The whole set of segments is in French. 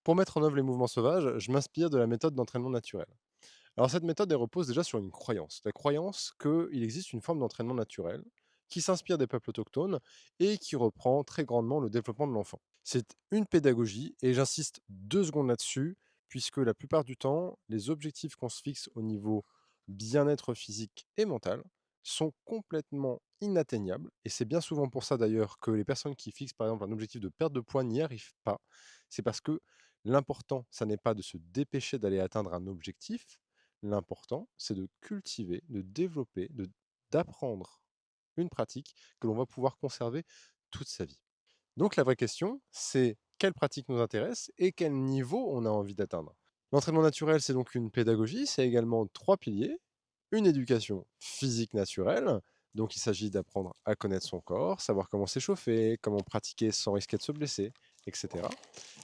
Pour mettre en œuvre les mouvements sauvages, je m'inspire de la méthode d'entraînement naturel. Alors cette méthode, elle repose déjà sur une croyance. La croyance qu'il existe une forme d'entraînement naturel qui s'inspire des peuples autochtones et qui reprend très grandement le développement de l'enfant. C'est une pédagogie, et j'insiste 2 secondes là-dessus, puisque la plupart du temps, les objectifs qu'on se fixe au niveau bien-être physique et mental sont complètement inatteignables. Et c'est bien souvent pour ça d'ailleurs que les personnes qui fixent par exemple un objectif de perte de poids n'y arrivent pas. C'est parce que l'important, ça n'est pas de se dépêcher d'aller atteindre un objectif. L'important, c'est de cultiver, de développer, d'apprendre une pratique que l'on va pouvoir conserver toute sa vie. Donc la vraie question, c'est quelle pratique nous intéresse et quel niveau on a envie d'atteindre. L'entraînement naturel, c'est donc une pédagogie, c'est également 3 piliers. Une éducation physique naturelle, donc il s'agit d'apprendre à connaître son corps, savoir comment s'échauffer, comment pratiquer sans risquer de se blesser, etc.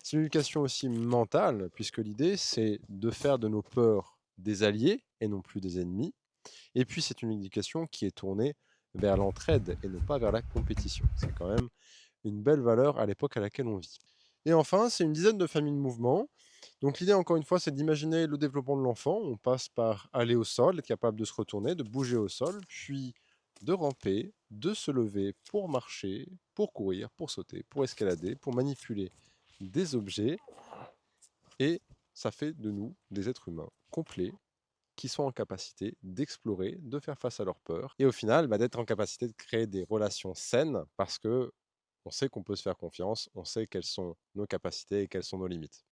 C'est une éducation aussi mentale, puisque l'idée, c'est de faire de nos peurs des alliés et non plus des ennemis. Et puis, c'est une éducation qui est tournée vers l'entraide et non pas vers la compétition. C'est quand même une belle valeur à l'époque à laquelle on vit. Et enfin, c'est une dizaine de familles de mouvements. Donc l'idée, encore une fois, c'est d'imaginer le développement de l'enfant. On passe par aller au sol, être capable de se retourner, de bouger au sol, puis de ramper, de se lever pour marcher, pour courir, pour sauter, pour escalader, pour manipuler des objets. Et ça fait de nous des êtres humains complets qui sont en capacité d'explorer, de faire face à leurs peurs, et au final, d'être en capacité de créer des relations saines parce que on sait qu'on peut se faire confiance, on sait quelles sont nos capacités et quelles sont nos limites.